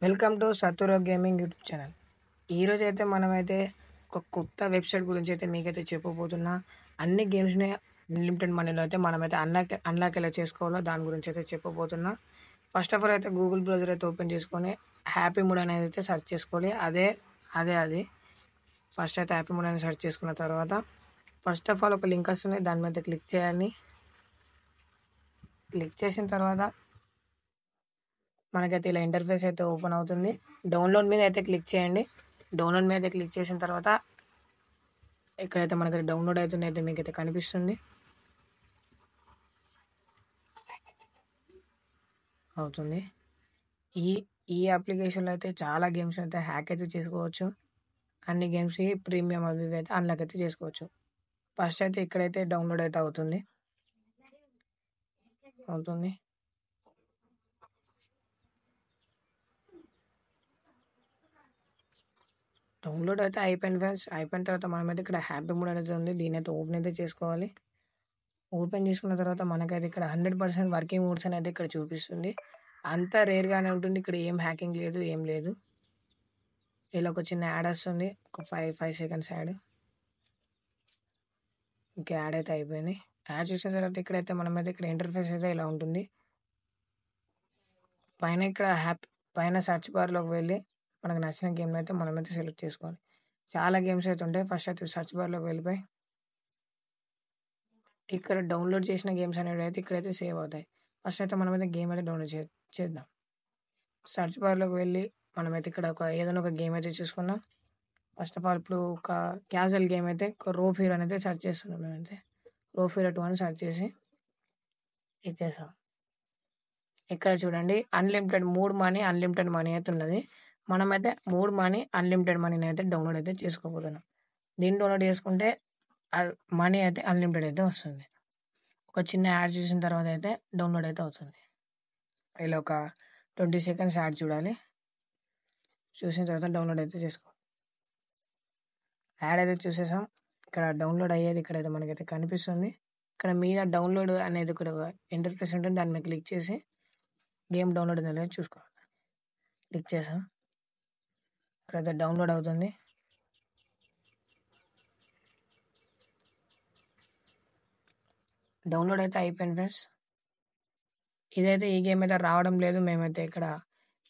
Welcome to సతురో gaming YouTube channel. ఈరోజు అయితే మనమైతే ఒక కొత్త వెబ్సైట్ గురించి అయితే మీకైతే చెప్పబోతున్నా. అన్ని గేమ్స్ని అన్లిమిటెడ్ మనీలో అయితే మనమైతే అన్లాక్ ఎలా చేసుకోవాలో దాని గురించి అయితే చెప్పబోతున్నా. ఫస్ట్ ఆఫ్ ఆల్ అయితే గూగుల్ బ్రౌజర్ అయితే ఓపెన్ చేసుకొని హ్యాపీ మూడ్ అనేది అయితే సెర్చ్ చేసుకోవాలి. అది ఫస్ట్ అయితే హ్యాపీ మూడ్ అనేది సెర్చ్ చేసుకున్న తర్వాత ఫస్ట్ ఆఫ్ ఆల్ ఒక లింక్ వస్తుంది, దాని మీద క్లిక్ చేయాలి. క్లిక్ చేసిన తర్వాత మనకైతే ఇలా ఇంటర్ఫేస్ అయితే ఓపెన్ అవుతుంది. డౌన్లోడ్ మీద అయితే క్లిక్ చేయండి. డౌన్లోడ్ మీద అయితే క్లిక్ చేసిన తర్వాత ఎక్కడైతే మనకైతే డౌన్లోడ్ అవుతుంది అయితే మీకు అయితే కనిపిస్తుంది అవుతుంది. ఈ ఈ అప్లికేషన్లో అయితే చాలా గేమ్స్ అయితే హ్యాక్ అయితే చేసుకోవచ్చు. అన్ని గేమ్స్కి ప్రీమియం అవి ఇవి అయితే అన్లాక్ అయితే చేసుకోవచ్చు. ఫస్ట్ అయితే ఇక్కడైతే డౌన్లోడ్ అయితే అవుతుంది. డౌన్లోడ్ అయితే అయిపోయింది ఫ్రెండ్స్. అయిపోయిన తర్వాత మనమైతే ఇక్కడ హ్యాపీ మూడ్ అనేది ఉంది, దీని అయితే ఓపెన్ అయితే చేసుకోవాలి. ఓపెన్ చేసుకున్న తర్వాత మనకైతే ఇక్కడ 100% వర్కింగ్ మోడ్స్ అనేది ఇక్కడ చూపిస్తుంది. అంతా రేర్గానే ఉంటుంది, ఇక్కడ ఏం హ్యాకింగ్ లేదు, ఏం లేదు. ఇలా ఒక చిన్న యాడ్ వస్తుంది, ఒక 5 సెకండ్స్ యాడ్. ఇంకా యాడ్ అయితే అయిపోయింది. యాడ్ చేసిన తర్వాత ఇక్కడైతే మనమైతే ఇక్కడ ఇంటర్ఫేస్ అయితే ఇలా ఉంటుంది. పైన సెర్చ్ బార్లోకి వెళ్ళి మనకు నచ్చిన గేమ్ అయితే మనమైతే సెలెక్ట్ చేసుకోవాలి. చాలా గేమ్స్ అయితే ఉంటాయి. ఫస్ట్ అయితే సెర్చ్ బార్లోకి వెళ్ళిపోయి ఇక్కడ డౌన్లోడ్ చేసిన గేమ్స్ అనేవి అయితే ఇక్కడైతే సేవ్ అవుతాయి. ఫస్ట్ అయితే మనమైతే గేమ్ అయితే డౌన్లోడ్ చేద్దాం. సెర్చ్ బార్లోకి వెళ్ళి మనమైతే ఇక్కడ ఏదైనా ఒక గేమ్ అయితే చూసుకుందాం. ఫస్ట్ ఆఫ్ ఆల్ ఇప్పుడు ఒక క్యాజువల్ గేమ్ అయితే ఒక రోప్ హీరో అయితే సెర్చ్ చేస్తున్నాం. మేమైతే రోప్ హీరో 2 అని సెర్చ్ చేసి ఇచ్చేసాం. ఇక్కడ చూడండి అన్లిమిటెడ్ అన్లిమిటెడ్ మనీ అయితే ఉన్నది. మనమైతే అన్లిమిటెడ్ మనీని అయితే డౌన్లోడ్ అయితే చేసుకోబోతున్నాం. దీన్ని డౌన్లోడ్ చేసుకుంటే మనీ అయితే అన్లిమిటెడ్ అయితే వస్తుంది. ఒక చిన్న యాడ్ చూసిన తర్వాత అయితే డౌన్లోడ్ అయితే అవుతుంది. ఇలా ఒక 20 సెకండ్స్ యాడ్ చూడాలి. చూసిన తర్వాత డౌన్లోడ్ అయితే చేసుకోవాలి. యాడ్ అయితే చూసేసాం. ఇక్కడ డౌన్లోడ్ అయ్యేది ఇక్కడైతే మనకైతే కనిపిస్తుంది. ఇక్కడ మీద డౌన్లోడ్ అనేది ఇక్కడ ఇంటర్ఫేస్ ఉంటుంది, దాని మీద క్లిక్ చేసి గేమ్ డౌన్లోడ్ అనేది చూసుకోవాలి. క్లిక్ చేసాం. ఇక్కడైతే డౌన్లోడ్ అవుతుంది. డౌన్లోడ్ అయితే అయిపోయింది ఫ్రెండ్స్. ఇదైతే ఈ గేమ్ అయితే రావడం లేదు, మేమైతే ఇక్కడ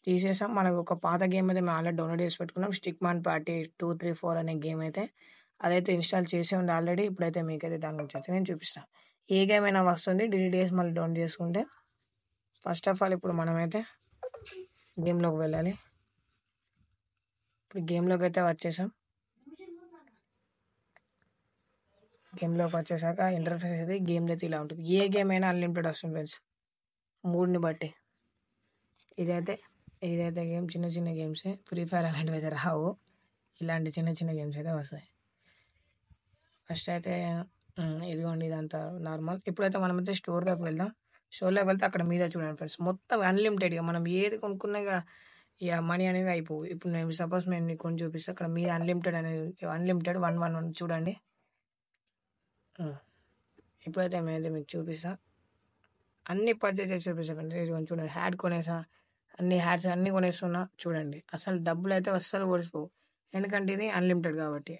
తీసేసాం. మనకు ఒక పాత గేమ్ అయితే మేము ఆల్రెడీ డౌన్లోడ్ చేసి పెట్టుకున్నాం, స్టిక్ మ్యాన్ పార్టీ 2, 3, 4 అనే గేమ్ అయితే అదైతే ఇన్స్టాల్ చేసి ఉంది ఆల్రెడీ. ఇప్పుడైతే మీకైతే దాని గురించి అయితే నేను చూపిస్తాను. ఏ గేమ్ అయినా వస్తుంది, డిలీట్ చేసి మళ్ళీ డౌన్లోడ్ చేసుకుంటే. ఫస్ట్ ఆఫ్ ఆల్ ఇప్పుడు మనమైతే గేమ్లోకి వెళ్ళాలి. ఇప్పుడు గేమ్లోకి అయితే వచ్చేసాం. గేమ్లోకి వచ్చేసాక ఇంటర్ఫేస్ అయితే గేమ్ అయితే ఇలా ఉంటుంది. ఏ గేమ్ అయినా అన్లిమిటెడ్ వస్తుంది ఫ్రెండ్స్, మూడ్ని బట్టి. ఇదైతే గేమ్ చిన్న చిన్న గేమ్సే, ఫ్రీ ఫైర్ అలాంటివి అయితే రావు, ఇలాంటి చిన్న చిన్న గేమ్స్ అయితే వస్తాయి. ఫస్ట్ అయితే ఇదిగోండి, ఇదంతా నార్మల్. ఇప్పుడైతే మనమైతే స్టోర్లోకి వెళ్దాం. స్టోర్లోకి వెళ్తే అక్కడ మీద చూడండి ఫ్రెండ్స్, మొత్తం అన్లిమిటెడ్గా మనం ఏది కొనుక్కున్నా ఇక మనీ అనేవి అయిపోవు. ఇప్పుడు నేను సపోజ్ నేను కొన్ని చూపిస్తాను. అక్కడ మీద అన్లిమిటెడ్ అనేది అన్లిమిటెడ్ 111 చూడండి. ఇప్పుడైతే మేమైతే మీకు చూపిస్తాను, అన్ని పర్చేజ్ చేసి చూపిస్తాను ఫ్రెండ్స్. ఇదిగోండి చూడండి, హ్యాడ్ కొనేసా, అన్ని హ్యాడ్స్ అన్నీ కొనేస్తున్నా చూడండి. అసలు డబ్బులు అయితే అస్సలు ఓడిపోవు, ఎందుకంటే ఇది అన్లిమిటెడ్ కాబట్టి.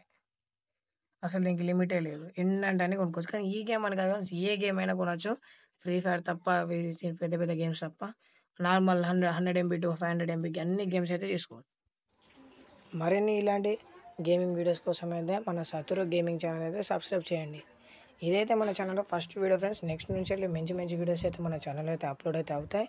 అసలు దీనికి లిమిటే లేదు, ఎన్నంటే అన్ని కొనుక్కోవచ్చు. కానీ ఈ గేమ్ అని కాదు, ఏ గేమ్ అయినా కొనవచ్చు, ఫ్రీ ఫైర్ తప్ప, పెద్ద పెద్ద గేమ్స్ తప్ప. నార్మల్ 100 MB to 500 MB అన్ని గేమ్స్ అయితే తీసుకోవచ్చు. మరిన్ని ఇలాంటి గేమింగ్ వీడియోస్ కోసం అయితే మన సతురో గేమింగ్ ఛానల్ అయితే సబ్స్క్రైబ్ చేయండి. ఇదైతే మన ఛానల్లో ఫస్ట్ వీడియో ఫ్రెండ్స్. నెక్స్ట్ నుంచి మంచి మంచి వీడియోస్ అయితే మన ఛానల్ అయితే అప్లోడ్ అయితే అవుతాయి.